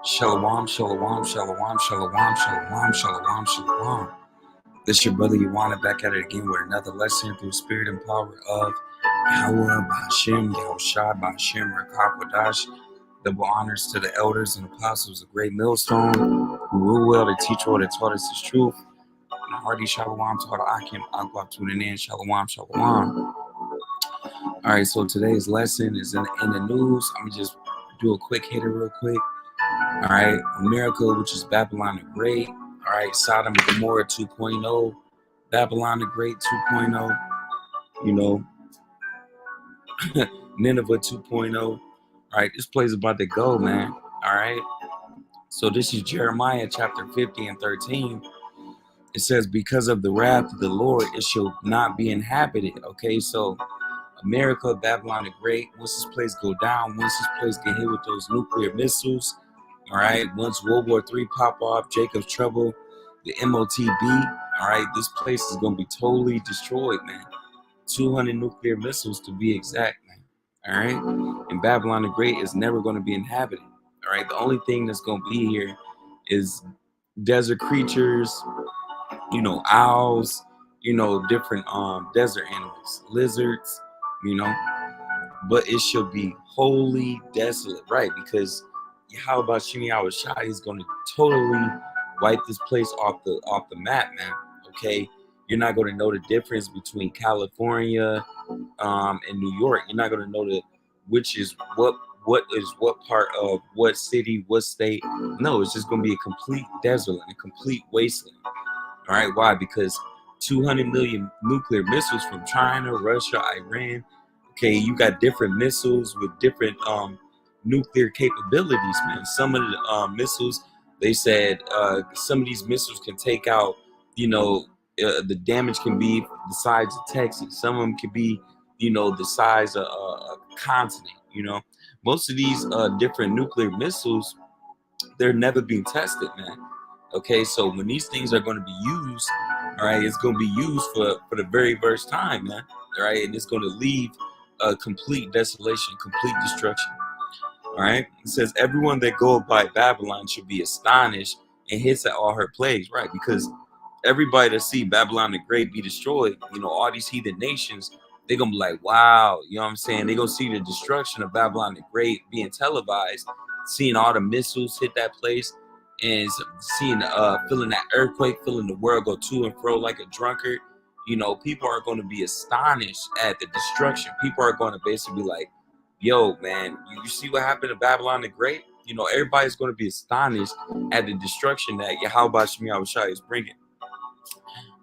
Shalom, shalom, shalom, shalom, shalom, shalom, shalom. This your brother Yawana back at it again with another lesson through spirit and power of Yahweh, Ba'ashem, Yahushua, Ba'ashem, Rakakwadash. Double honors to the elders and apostles of Great Millstone who rule well to teach all that taught us his truth. And a hearty shalom to all the Akim, Aqua tuning in. Shalom, shalom. All right, so today's lesson is in the news. I'm going to just do a quick hitter real quick. All right, America, which is Babylon the Great. All right, Sodom and Gomorrah 2.0, Babylon the Great 2.0, you know, Nineveh 2.0. All right, this place is about to go, man. All right, so this is Jeremiah chapter 50 and 13. It says, because of the wrath of the Lord, it shall not be inhabited. Okay, so America, Babylon the Great, once this place go down, once this place get hit with those nuclear missiles, all right, once World War III pop off, Jacob's Trouble, the MOTB, all right, this place is going to be totally destroyed, man. 200 nuclear missiles to be exact, man. All right, and Babylon the Great is never going to be inhabited. All right, the only thing that's going to be here is desert creatures, you know, owls, you know, different desert animals, lizards, you know, but it should be wholly desolate, right? Because how about Shimi Awashai is going to totally wipe this place off the map, man. Okay, you're not going to know the difference between California and New York. You're not going to know which is what is what part of what city, what state. No, it's just going to be a complete desert, a complete wasteland. All right, why? Because 200 million nuclear missiles from China, Russia, Iran. Okay, you got different missiles with different nuclear capabilities, man. Some of the missiles, they said some of these missiles can take out, you know, the damage can be the size of Texas. Some of them can be, you know, the size of a continent, you know. Most of these different nuclear missiles, they're never being tested, man. Okay, so when these things are going to be used, all right, it's going to be used for the very first time, man. All right, and it's going to leave a complete desolation, complete destruction. All right, it says everyone that goeth by Babylon should be astonished and hits at all her plagues, right? Because everybody that see Babylon the Great be destroyed, you know, all these heathen nations, they're gonna be like, wow, you know what I'm saying? They're gonna see the destruction of Babylon the Great being televised, seeing all the missiles hit that place, and seeing feeling that earthquake, feeling the world go to and fro like a drunkard. You know, people are going to be astonished at the destruction. People are going to basically be like, yo, man, you see what happened to Babylon the Great? You know, everybody's going to be astonished at the destruction that Yahweh Shemi Awashai is bringing.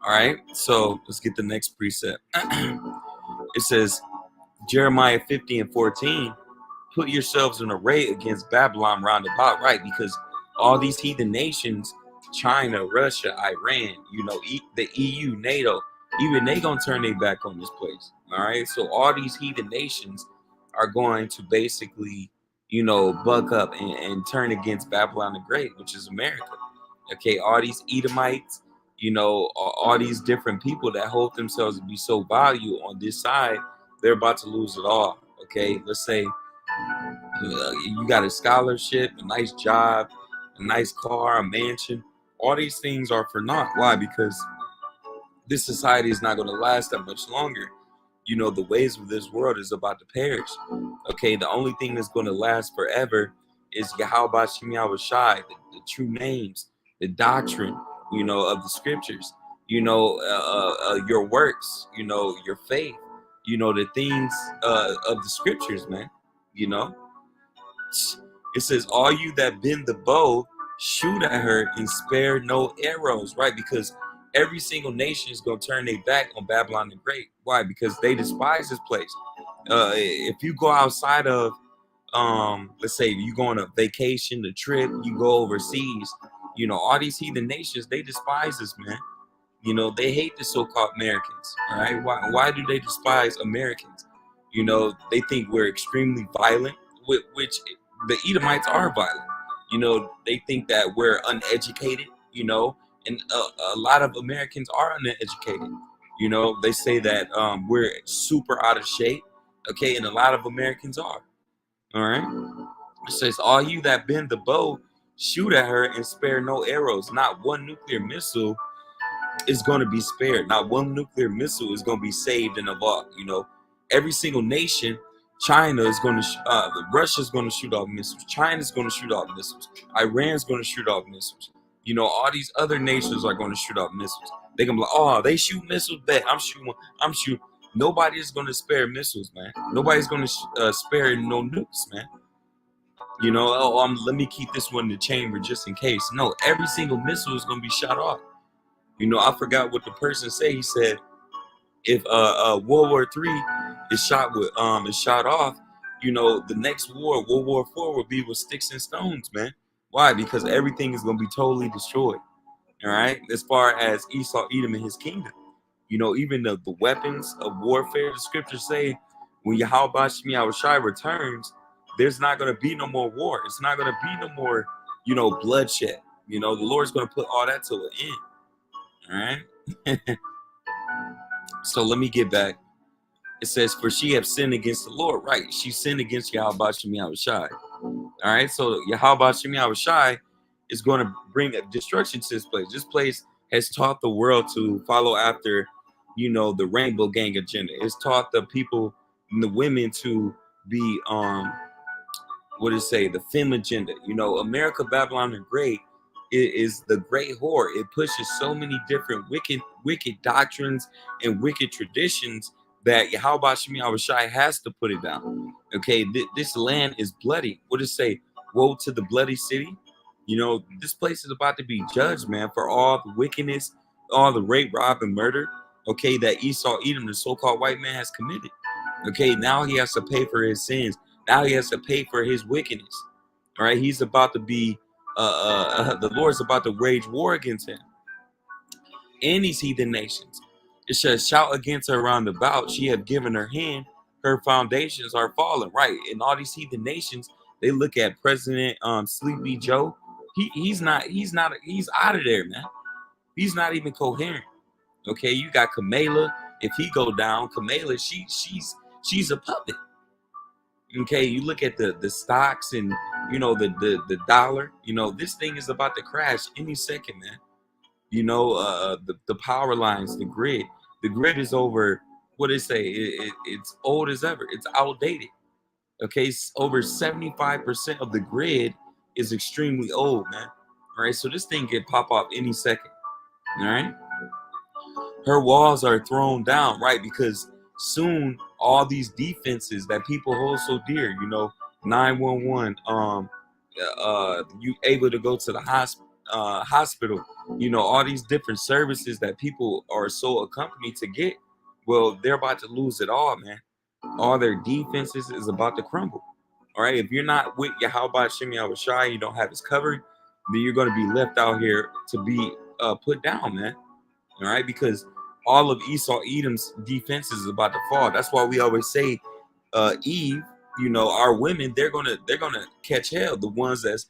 All right, so let's get the next precept. It says, Jeremiah 50 and 14, put yourselves in array against Babylon round about, right? Because all these heathen nations, China, Russia, Iran, you know, the EU, NATO, even they gonna turn their back on this place. All right, so all these heathen nations are going to basically, you know, buck up and turn against Babylon the Great, which is America. Okay, all these Edomites, you know, all these different people that hold themselves to be so valuable on this side, they're about to lose it all. Okay, let's say you got a scholarship, a nice job, a nice car, a mansion. All these things are for naught. Why? Because this society is not going to last that much longer. You know, the ways of this world is about to perish. Okay, the only thing that's going to last forever is Yahweh Shem Yahushai, the true names, the doctrine, you know, of the scriptures, you know, your works, you know, your faith, you know, the things of the scriptures, man. You know, it says, all you that bend the bow, shoot at her and spare no arrows, right? Because every single nation is going to turn their back on Babylon the Great. Why? Because they despise this place. If you go outside of, let's say you go on a vacation, a trip, you go overseas, you know, all these heathen nations, they despise us, man. You know, they hate the so-called Americans, all right? Why do they despise Americans? You know, they think we're extremely violent, which the Edomites are violent. You know, they think that we're uneducated, you know, and a lot of Americans are uneducated. You know, they say that we're super out of shape, okay, and a lot of Americans are, all right? It says, all you that bend the bow, shoot at her and spare no arrows. Not one nuclear missile is going to be spared. Not one nuclear missile is going to be saved in a vault. Every single nation, China is going to, Russia's going to shoot off missiles. China's going to shoot off missiles. Iran's going to shoot off missiles. All these other nations are going to shoot off missiles. They're going to be like, oh, they shoot missiles back. I'm shooting. Nobody is going to spare missiles, man. Nobody's going to spare no nukes, man. Let me keep this one in the chamber just in case. No, every single missile is going to be shot off. I forgot what the person said. He said, if World War III is shot off, the next war, World War IV, will be with sticks and stones, man. Why? Because everything is going to be totally destroyed. All right. As far as Esau, Edom, and his kingdom, even the weapons of warfare, the scriptures say, when Yahweh Shai returns, there's not going to be no more war. It's not going to be no more, bloodshed. The Lord's going to put all that to an end. All right. So let me get back. It says, for she have sinned against the Lord. Right. She sinned against Yahweh Shai. All right. So Yahweh Shai is going to bring a destruction to this place. This place has taught the world to follow after, the rainbow gang agenda. It's taught the people and the women to be, the femme agenda. America, Babylon, and Great is the great whore. It pushes so many different wicked doctrines and wicked traditions that Yahweh Shai has to put it down. Okay, this land is bloody. What does it say? Woe to the bloody city. This place is about to be judged, man, for all the wickedness, all the rape, rob, and murder, okay, that Esau, Edom, the so-called white man, has committed. Okay, now he has to pay for his sins. Now he has to pay for his wickedness. All right, he's about to be, the Lord's about to wage war against him and these heathen nations. It says, shout against her round about. She have given her hand. Her foundations are fallen. Right, and all these heathen nations, they look at President Sleepy Joe. He's out of there, man. He's not even coherent. Okay, you got Kamala. If he go down, Kamala, she's a puppet. Okay, you look at the stocks and the dollar. This thing is about to crash any second, man. The power lines, the grid. The grid is over. What they say? It's old as ever. It's outdated. Okay, over 75% of the grid is extremely old, man. All right, so this thing can pop off any second. All right, her walls are thrown down, right? Because soon all these defenses that people hold so dear, 911, you able to go to the hospital, all these different services that people are so accompanied to get. Well, they're about to lose it all, man. All their defenses is about to crumble. All right, if you're not with Yahweh Shai, you don't have his covering, then you're going to be left out here to be put down, man. All right, because all of Esau, Edom's defenses is about to fall. That's why we always say, Eve, our women, they're gonna catch hell. The ones that's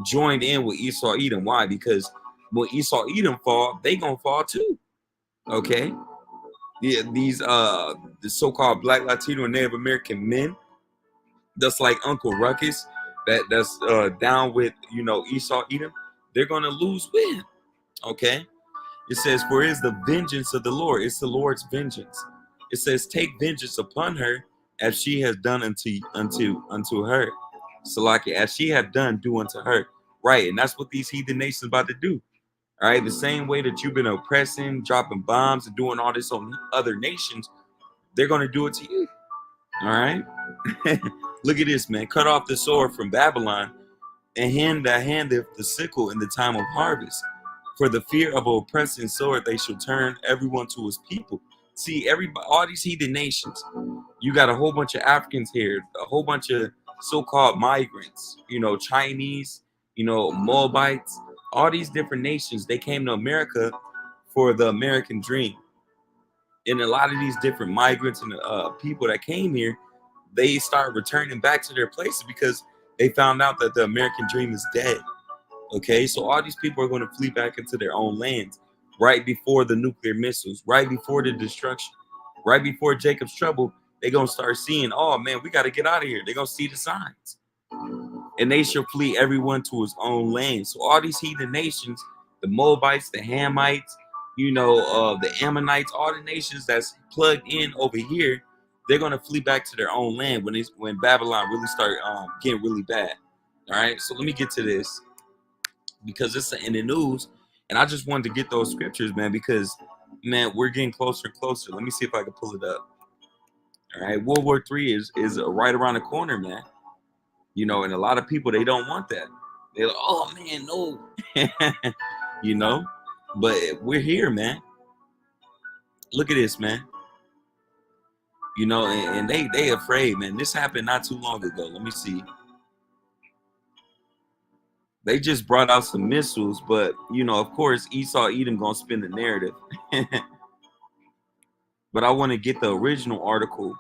joined in with Esau, Edom. Why? Because when Esau, Edom fall, they gonna fall too. Okay. Yeah, these the so-called Black, Latino, and Native American men, that's like Uncle Ruckus, that's down with Esau, Edom, they're gonna lose with him. Okay. It says, for it is the vengeance of the Lord. It's the Lord's vengeance. It says, take vengeance upon her as she has done unto her. Salaki, as she had done, do unto her. Right. And that's what these heathen nations about to do. All right. The same way that you've been oppressing, dropping bombs, and doing all this on other nations, they're going to do it to you. All right. Look at this, man. Cut off the sword from Babylon and handeth the sickle in the time of harvest. For the fear of an oppressing sword, they shall turn everyone to his people. See, everybody, all these heathen nations, you got a whole bunch of Africans here, a whole bunch of so-called migrants, Chinese, Moabites, all these different nations. They came to America for the American dream. And a lot of these different migrants and people that came here, they start returning back to their places because they found out that the American dream is dead. Okay, so all these people are going to flee back into their own lands right before the nuclear missiles, right before the destruction, right before Jacob's trouble. they're gonna start seeing, oh man, we got to get out of here. They're gonna see the signs, and they shall flee everyone to his own land. So all these heathen nations, the Moabites, the Hamites, the Ammonites, all the nations that's plugged in over here, they're gonna flee back to their own land when Babylon really start getting really bad. All right, so let me get to this because it's in the news, and I just wanted to get those scriptures, man, because man, we're getting closer and closer. Let me see if I can pull it up. All right, World War III is right around the corner, man. And a lot of people, they don't want that. They're like, oh man, no. you know, but we're here, man. Look at this, man. And they afraid, man. This happened not too long ago. Let me see. They just brought out some missiles, but of course, Esau Edom gonna spin the narrative. But I want to get the original article.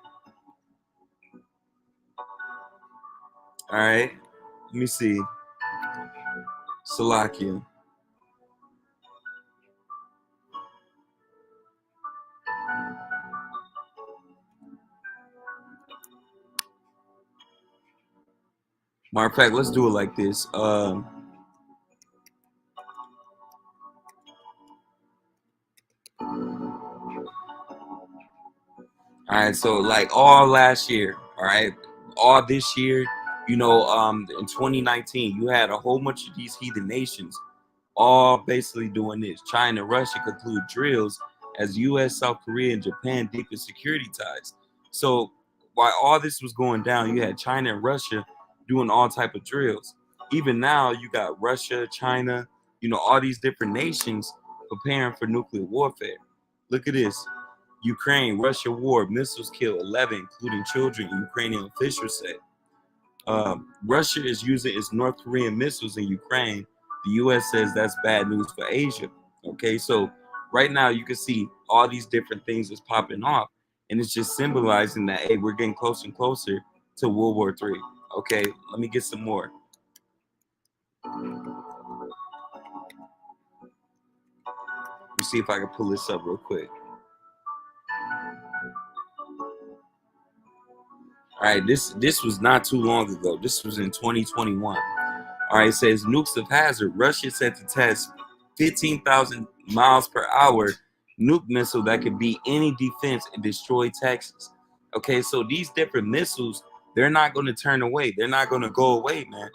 All right, let me see. Salakia. Matter of fact, let's do it like this. All right, so like all last year, all right, all this year, in 2019, you had a whole bunch of these heathen nations all basically doing this. China and Russia conclude drills as U.S., South Korea, and Japan deepen security ties. So while all this was going down, you had China and Russia doing all type of drills. Even now, you got Russia, China, all these different nations preparing for nuclear warfare. Look at this. Ukraine, Russia war, missiles kill 11, including children, Ukrainian officials said. Russia is using its North Korean missiles in Ukraine. The U.S. says that's bad news for Asia. Okay, so right now you can see all these different things that's popping off, and it's just symbolizing that, hey, we're getting closer and closer to World War III. Okay, let me get some more. Let me see if I can pull this up real quick. All right, this was not too long ago. This was in 2021. All right, it says nukes of hazard. Russia set to test 15,000 miles per hour nuke missile that could beat any defense and destroy Texas. Okay, so these different missiles, they're not going to turn away. They're not going to go away, man.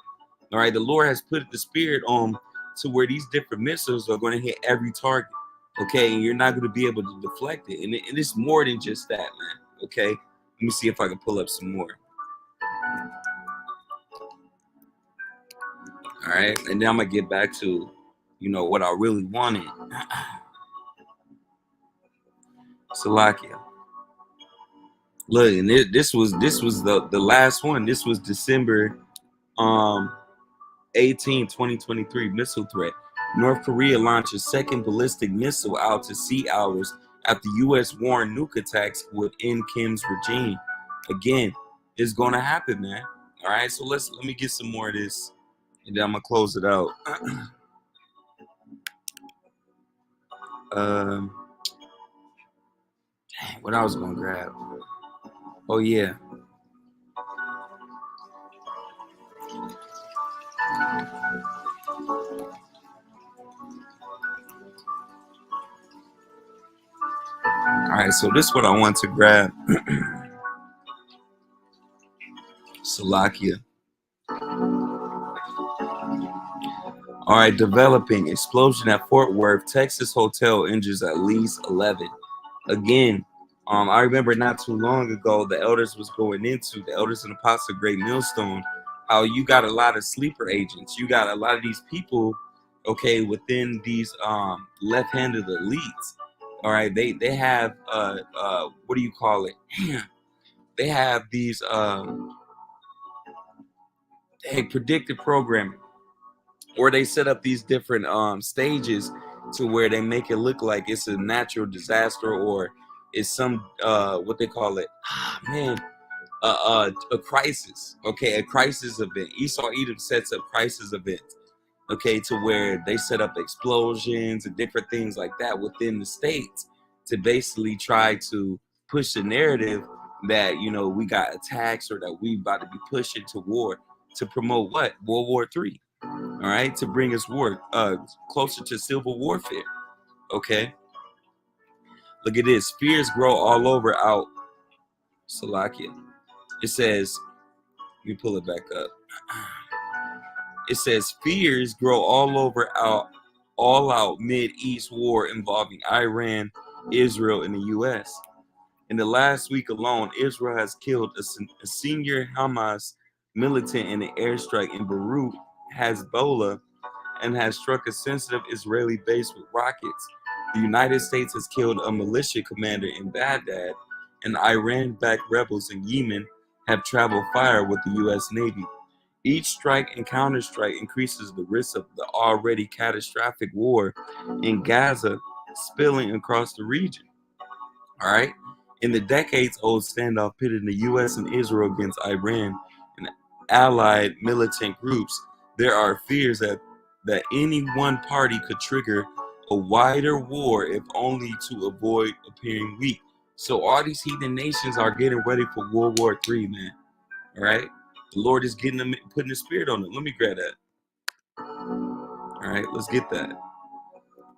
All right, the Lord has put the spirit on to where these different missiles are going to hit every target. Okay, and you're not going to be able to deflect it. And it's more than just that, man. Okay, let me see if I can pull up some more. All right, and then I'm gonna get back to, what I really wanted. Salakia. Look, and this was the last one. This was December 18, 2023 missile threat. North Korea launches second ballistic missile out to sea hours after U.S. warned nuke attacks would end Kim's regime. Again, it's gonna happen, man. All right, so let me get some more of this, and then I'm gonna close it out. Dang, what I was gonna grab? Oh yeah. All right, so this is what I want to grab. Salakia. All right, developing explosion at Fort Worth, Texas hotel injures at least 11. Again, I remember not too long ago, the elders and Apostle Great Millstone, how you got a lot of sleeper agents. You got a lot of these people, okay, within these left-handed elites. All right, they have what do you call it? They have these predictive programming, or they set up these different stages to where they make it look like it's a natural disaster, or it's some what they call it, a crisis. Okay, a crisis event. Esau Edom sets up crisis events, okay, to where they set up explosions and different things like that within the states to basically try to push the narrative that, you know, we got attacks or that we about to be pushed into war to promote what? World War III. All right, to bring us closer to civil warfare. Okay, look at this. Fears grow all over out Salakia. It says, let me pull it back up. It says fears grow all out mid-east war involving Iran, Israel, and the U.S. In the last week alone, Israel has killed a senior Hamas militant in an airstrike in Beirut, Hezbollah, and has struck a sensitive Israeli base with rockets. The United States has killed a militia commander in Baghdad, and Iran-backed rebels in Yemen have traveled fire with the U.S. Navy. Each strike and counterstrike increases the risk of the already catastrophic war in Gaza spilling across the region. All right. In the decades-old standoff pitting the U.S. and Israel against Iran and allied militant groups, there are fears that any one party could trigger a wider war if only to avoid appearing weak. So all these heathen nations are getting ready for World War III, man. All right. The Lord is getting them, putting the spirit on them. Let me grab that. All right, let's get that.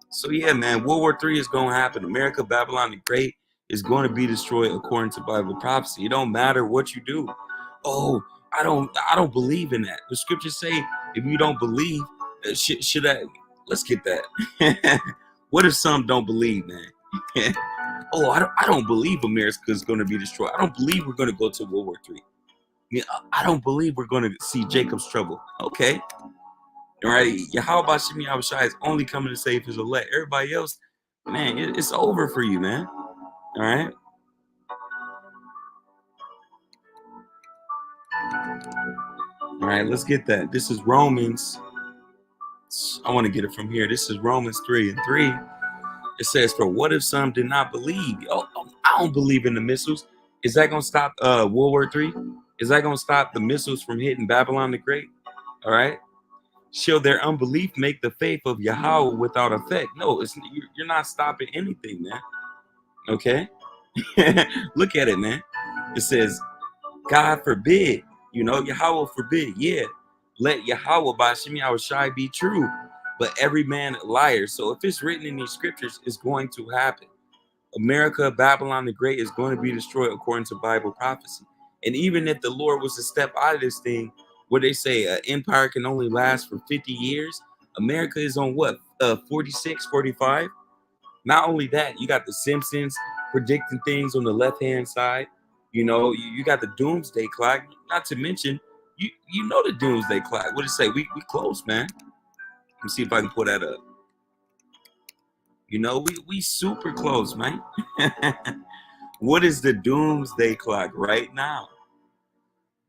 So yeah, man, World War III is going to happen. America, Babylon the Great is going to be destroyed according to Bible prophecy. It don't matter what you do. Oh, I don't believe in that. The scriptures say if you don't believe, should I? Let's get that. What if some don't believe, man? Oh, I don't believe America is going to be destroyed. I don't believe we're going to go to World War III. I don't believe we're going to see Jacob's trouble. Okay. All right. Yahweh Shemi Abishai is only coming to save his elect. Everybody else, man, it's over for you, man. All right. All right. Let's get that. This is Romans. I want to get it from here. This is Romans 3:3. It says, for what if some did not believe? Oh, I don't believe in the missiles. Is that going to stop World War III? Is that going to stop the missiles from hitting Babylon the Great? All right. Shall their unbelief make the faith of Yahweh without effect? No, you're not stopping anything, man. Okay. Look at it, man. It says, God forbid, Yahweh forbid. Yeah. Let Yahweh by Shemi Awashai be true, but every man a liar. So if it's written in these scriptures, it's going to happen. America, Babylon the Great is going to be destroyed according to Bible prophecy. And even if the Lord was to step out of this thing, what they say, an empire can only last for 50 years. America is on what, 46, 45? Not only that, you got the Simpsons predicting things on the left-hand side. You got the doomsday clock. Not to mention, you know the doomsday clock. What did it say? We close, man. Let me see if I can pull that up. We super close, man. What is the doomsday clock right now?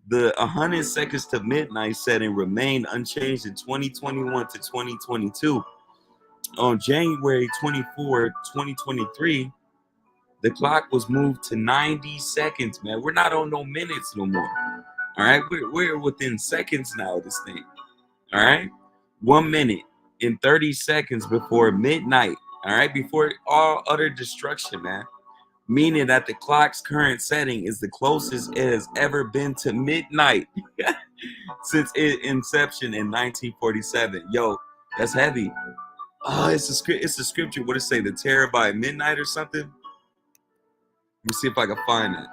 The 100 seconds to midnight setting remained unchanged in 2021 to 2022. On January 24, 2023, the clock was moved to 90 seconds, man. We're not on no minutes no more. All right, we're within seconds now of this thing. All right, 1 minute and 30 seconds before midnight. All right, before all utter destruction, man. Meaning that the clock's current setting is the closest it has ever been to midnight since its inception in 1947. Yo, that's heavy. Oh, it's a scripture. What does it say? The terror by midnight or something? Let me see if I can find it.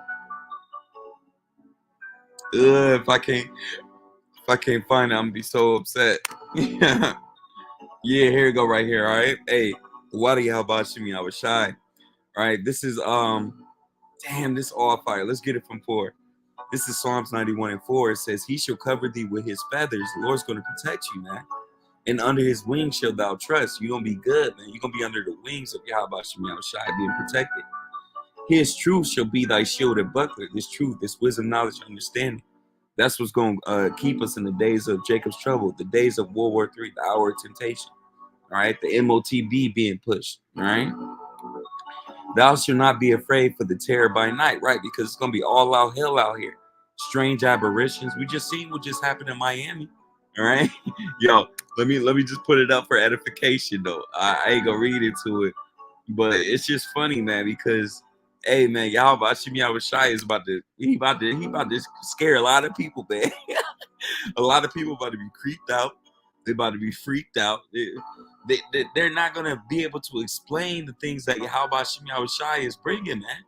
If I can't find it, I'm gonna be so upset. Yeah, here we go, right here. All right. Hey, Wadi Halbashimi, I was shy. All right, this is damn, this all fire. Let's get it from 4. This is Psalms 91:4. It says, he shall cover thee with his feathers. The Lord's going to protect you, man. And under his wings shall thou trust. You're going to be good, man. You're going to be under the wings of Yahweh Shemi Shai, being protected. His truth shall be thy shield and buckler. This truth, this wisdom, knowledge, understanding. That's what's going to keep us in the days of Jacob's trouble, the days of World War III, the hour of temptation. All right, the MOTB being pushed. All right. Thou shalt not be afraid for the terror by night, right? Because it's gonna be all out hell out here. Strange aberrations. We just seen what just happened in Miami. All right. Yo, let me just put it up for edification though. I ain't gonna read into it, but it's just funny, man, because Hey man, y'all about Shimmy Shai is about to scare a lot of people, man. A lot of people about to be creeped out. They're about to be freaked out. They're not gonna be able to explain the things that Yahweh Shimmy Shai is bringing, man.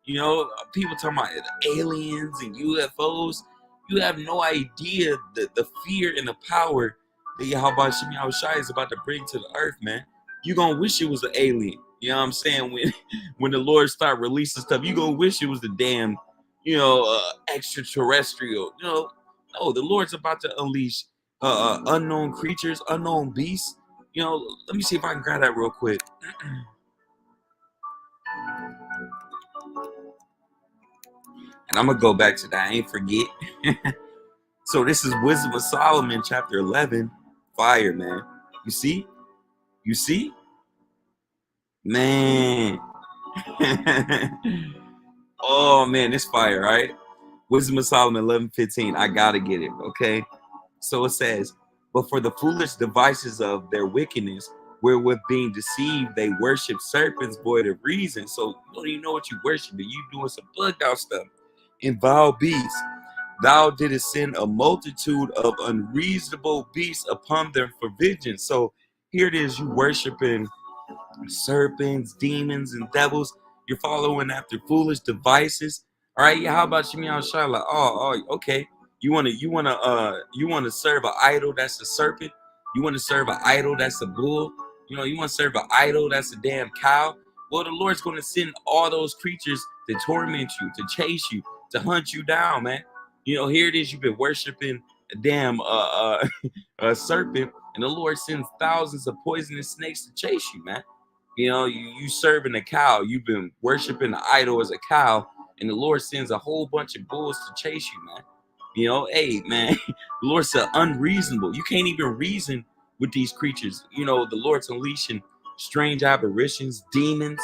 You know, people talking about aliens and UFOs. You have no idea the fear and the power that Yahweh Shimmy Shai is about to bring to the earth, man. You gonna wish it was an alien. You know what I'm saying? When the Lord start releasing stuff, you gonna wish it was the damn, extraterrestrial. No, the Lord's about to unleash unknown creatures, unknown beasts. Let me see if I can grab that real quick. And I'm gonna go back to that. I ain't forget. So this is Wisdom of Solomon, chapter 11. Fire, man. You see? You see? Man. Oh man, it's fire, right? Wisdom of Solomon 11:15. I gotta get it, okay? So it says, but for the foolish devices of their wickedness, wherewith being deceived, they worship serpents void of reason. So you don't even know what you worship, you doing some bugged out stuff. And vile beasts, thou didst send a multitude of unreasonable beasts upon them for vengeance. So here it is, you worshiping serpents, demons, and devils. You're following after foolish devices. All right, yeah. How about Shimei Shai? Like, okay. You wanna serve an idol that's a serpent. You want to serve an idol that's a bull. You want to serve an idol that's a damn cow. Well, the Lord's going to send all those creatures to torment you, to chase you, to hunt you down, man. Here it is. You've been worshiping a damn a serpent, and the Lord sends thousands of poisonous snakes to chase you, man. You serving a cow. You've been worshiping the idol as a cow, and the Lord sends a whole bunch of bulls to chase you, man. Hey, man, the Lord said unreasonable. You can't even reason with these creatures. The Lord's unleashing strange apparitions, demons,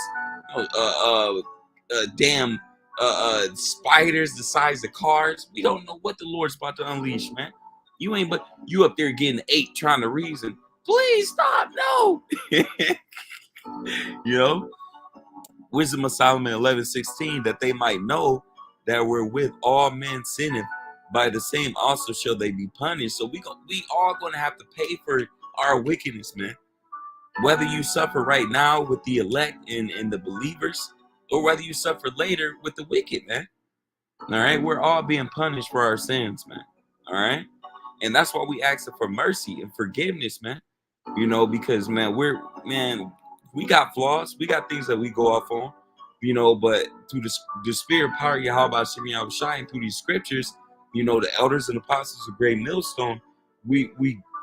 damn spiders the size of cars. We don't know what the Lord's about to unleash, man. But you up there getting ate trying to reason. Please stop, no. you know Wisdom of Solomon 11:16, that they might know that we're with all men sinning, by the same also shall they be punished. So we all gonna have to pay for our wickedness, man. Whether you suffer right now with the elect and the believers, or whether you suffer later with the wicked, man. All right, we're all being punished for our sins, man. All right, and that's why we ask for mercy and forgiveness, man. Because man, we got flaws, we got things that we go off on, but through the spirit power of Yahweh Shimei Shine, through these scriptures, the elders and apostles of Great Millstone, we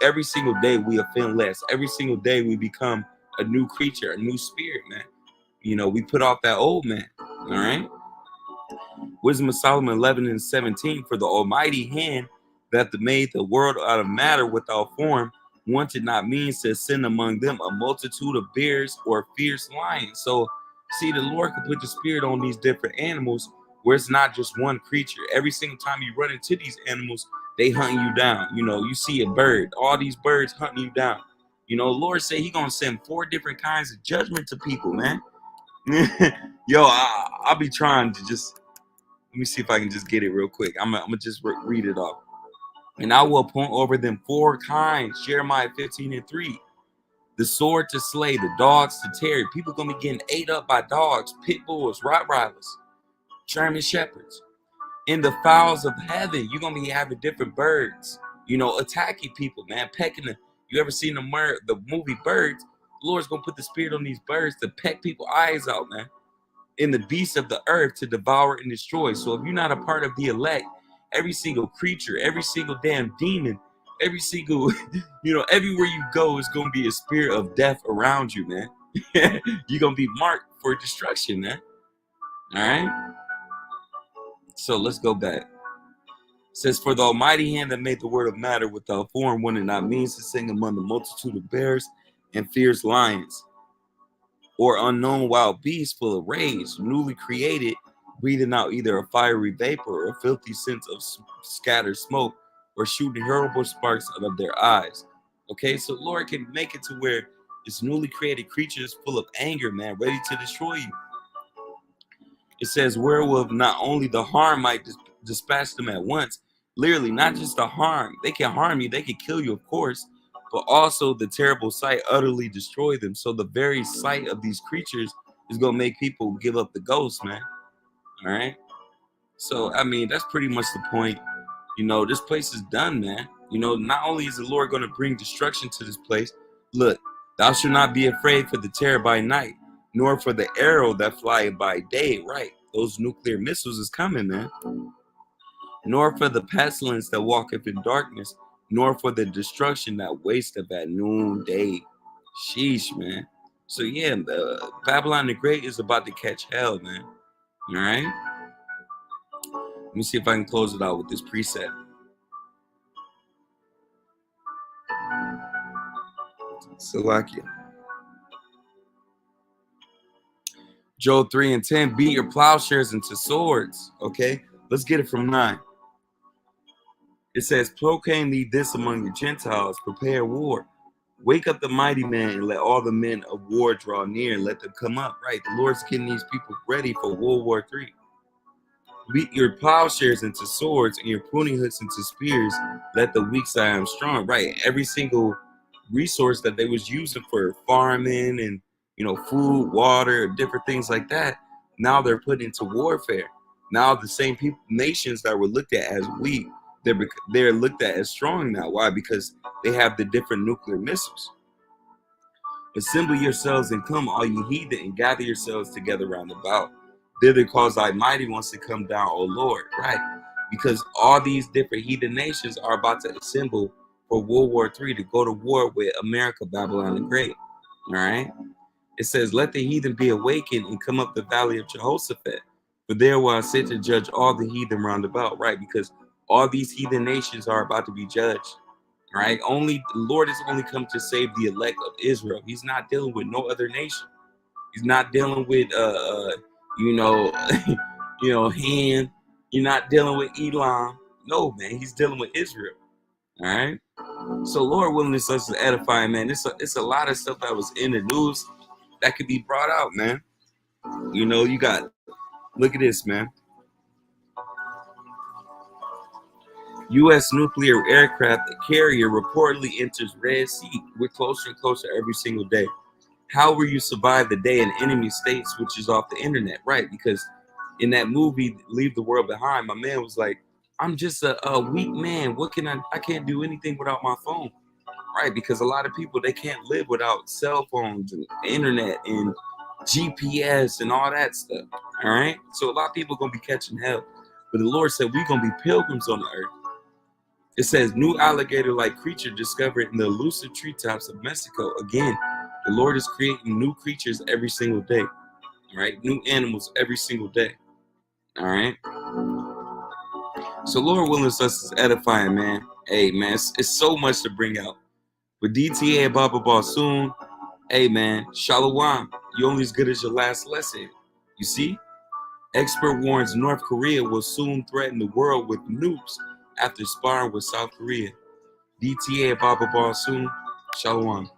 every single day we offend less. Every single day we become a new creature, a new spirit, man. We put off that old man. All right. Wisdom of Solomon 11:17, for the almighty hand that made the world out of matter without form, wanted not means to send among them a multitude of bears or fierce lions. So see, the Lord can put the spirit on these different animals where it's not just one creature. Every single time you run into these animals, they hunt you down. You see a bird, all these birds hunting you down. The Lord said He gonna send 4 different kinds of judgment to people, man. Yo, I'll be trying to just, let me see if I can just get it real quick. I'm gonna just read it off. And I will appoint over them 4 kinds. Jeremiah 15:3. The sword to slay, the dogs to tear. People gonna be getting ate up by dogs, pit bulls, Rottweilers, German shepherds. In the fowls of heaven, you're gonna be having different birds, attacking people, man, pecking them. You ever seen the movie Birds? The Lord's gonna put the spirit on these birds to peck people's eyes out, man. In the beasts of the earth to devour and destroy. So if you're not a part of the elect, every single creature, every single damn demon, every single, everywhere you go is going to be a spirit of death around you, man. You're going to be marked for destruction, man. All right. So let's go back. It says, for the almighty hand that made the word of matter without form, when it not means to sing among the multitude of bears and fierce lions, or unknown wild beasts full of rage, newly created, breathing out either a fiery vapor or a filthy scent of scattered smoke, or shooting horrible sparks out of their eyes. Okay, so Lord can make it to where this newly created creature is full of anger, man, ready to destroy you. It says, wherewith not only the harm might dispatch them at once, literally, not just the harm. They can harm you, they can kill you, of course, but also the terrible sight utterly destroy them. So the very sight of these creatures is going to make people give up the ghost, man. All right. So, I mean, that's pretty much the point. You know, this place is done, man. You know, not only is the Lord going to bring destruction to this place, look, thou shalt not be afraid for the terror by night, nor for the arrow that flieth by day. Right. Those nuclear missiles is coming, man. Nor for the pestilence that walketh in darkness, nor for the destruction that wasteth at noonday. Sheesh, man. So, yeah, the Babylon the Great is about to catch hell, man. All right. Let me see if I can close it out with this precept. Salakia. Job 3:10, beat your plowshares into swords. Okay, let's get it from 9. It says, proclaim thee this among the Gentiles, prepare war. Wake up the mighty man and let all the men of war draw near and let them come up. Right, the Lord's getting these people ready for World War III. Beat your plowshares into swords and your pruning hooks into spears. Let the weak say I am strong. Right, every single resource that they was using for farming and, you know, food, water, different things like that, now they're put into warfare. Now the same people, nations that were looked at as weak, they're looked at as strong now. Why? Because they have the different nuclear missiles. Assemble yourselves and come, all you heathen, and gather yourselves together round about. Thither cause thy mighty ones to come down, O Lord. Right? Because all these different heathen nations are about to assemble for World War III to go to war with America, Babylon the Great. All right? It says, let the heathen be awakened and come up the valley of Jehoshaphat. For there will I sit to judge all the heathen round about. Right? Because all these heathen nations are about to be judged. Right? Only the Lord has only come to save the elect of Israel. He's not dealing with no other nation. He's not dealing with you know, Ham. You're not dealing with Elam. No, man, he's dealing with Israel. All right. So Lord willing, this is edifying, man. It's a lot of stuff that was in the news that could be brought out, man. You know, you got, look at this, man. U.S. nuclear aircraft carrier reportedly enters Red Sea. We're closer and closer every single day. How will you survive the day an enemy state switches off the internet? Right, because in that movie, Leave the World Behind, my man was like, I'm just a weak man. What can I can't do anything without my phone. Right, because a lot of people, they can't live without cell phones and internet and GPS and all that stuff. All right, so a lot of people are going to be catching hell. But the Lord said, we're going to be pilgrims on the earth. It says, new alligator-like creature discovered in the elusive treetops of Mexico. Again, the Lord is creating new creatures every single day. All right, new animals every single day. All right. So Lord willing, us is edifying, man. Hey, man, it's so much to bring out. But DTA and Baba Ball soon. Hey, man, Shalom. You're only as good as your last lesson. You see? Expert warns North Korea will soon threaten the world with nukes after sparring with South Korea. DTA and Baba Ball soon. Shalom.